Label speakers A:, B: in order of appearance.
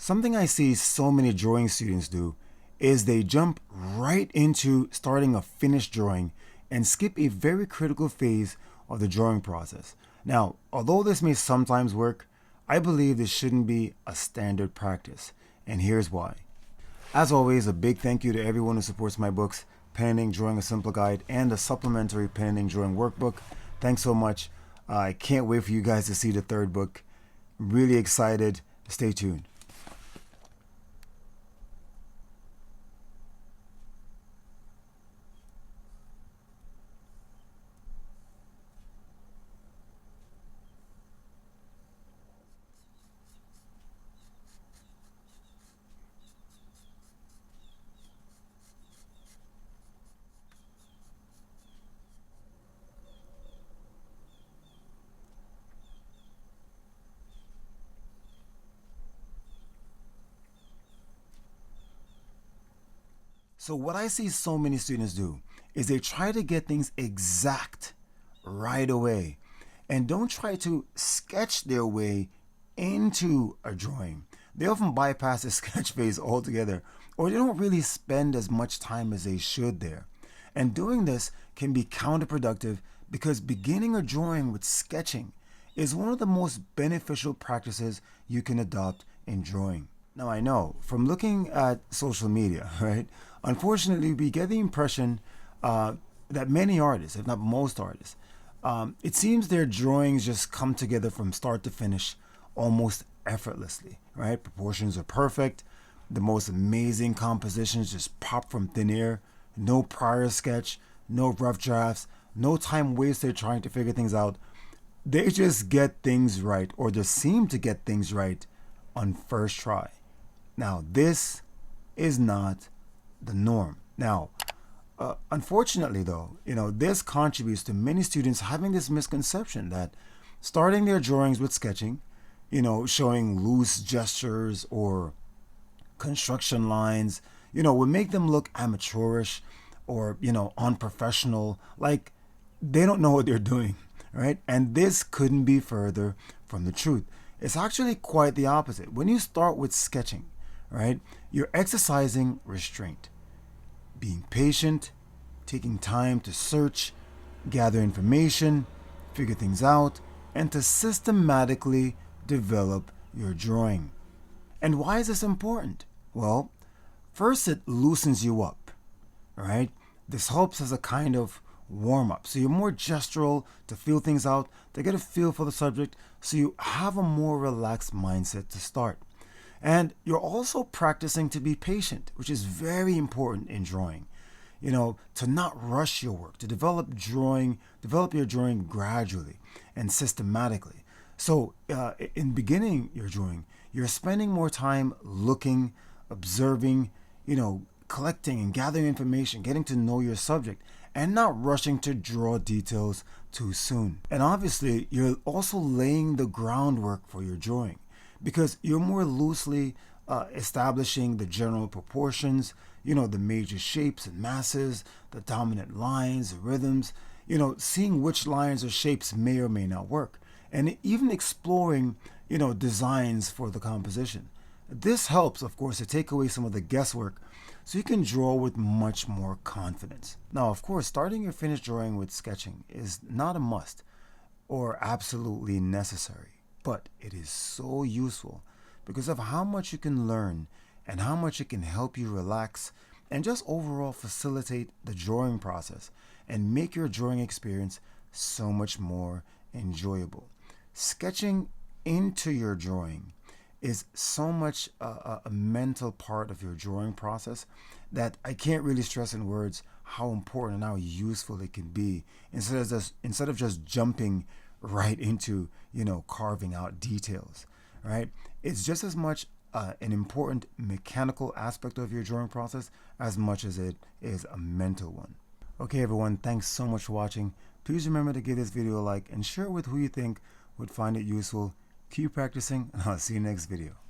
A: Something I see so many drawing students do is they jump right into starting a finished drawing and skip a very critical phase of the drawing process. Now, although this may sometimes work, I believe this shouldn't be a standard practice, and here's why. As always, a big thank you to everyone who supports my books, Pen and Ink Drawing a Simple Guide and the supplementary Pen and Ink Drawing Workbook. Thanks so much. I can't wait for you guys to see the third book. I'm really excited. Stay tuned. So what I see so many students do is they try to get things exact right away and don't try to sketch their way into a drawing. They often bypass the sketch phase altogether, or they don't really spend as much time as they should there. And doing this can be counterproductive because beginning a drawing with sketching is one of the most beneficial practices you can adopt in drawing. Now I know from looking at social media, right? Unfortunately, we get the impression that many artists, if not most artists, it seems their drawings just come together from start to finish almost effortlessly, right? Proportions are perfect. The most amazing compositions just pop from thin air. No prior sketch, no rough drafts, no time wasted trying to figure things out. They just get things right, or just seem to get things right on first try. Now, this is not the norm. Now, unfortunately though, this contributes to many students having this misconception that starting their drawings with sketching, showing loose gestures or construction lines, would make them look amateurish or, unprofessional, like they don't know what they're doing, right? And this couldn't be further from the truth. It's actually quite the opposite. When you start with sketching, right, you're exercising restraint, being patient, taking time to search, gather information, figure things out, and to systematically develop your drawing. And why is this important? Well, first it loosens you up, right? This helps as a kind of warm-up. So you're more gestural to feel things out, to get a feel for the subject, so you have a more relaxed mindset to start. And you're also practicing to be patient, which is very important in drawing. To not rush your work, to develop your drawing gradually and systematically. So in beginning your drawing, you're spending more time looking, observing, collecting and gathering information, getting to know your subject, and not rushing to draw details too soon. And obviously, you're also laying the groundwork for your drawing, because you're more loosely establishing the general proportions, the major shapes and masses, the dominant lines, the rhythms, seeing which lines or shapes may or may not work, and even exploring, designs for the composition. This helps, of course, to take away some of the guesswork so you can draw with much more confidence. Now, of course, starting your finished drawing with sketching is not a must or absolutely necessary. But it is so useful because of how much you can learn and how much it can help you relax and just overall facilitate the drawing process and make your drawing experience so much more enjoyable. Sketching into your drawing is so much a mental part of your drawing process that I can't really stress in words how important and how useful it can be instead of just jumping right into carving out details, right? It's just as much an important mechanical aspect of your drawing process as much as it is a mental one. Okay everyone, thanks so much for watching. Please remember to give this video a like and share it with who you think would find it useful. Keep practicing and I'll see you next video.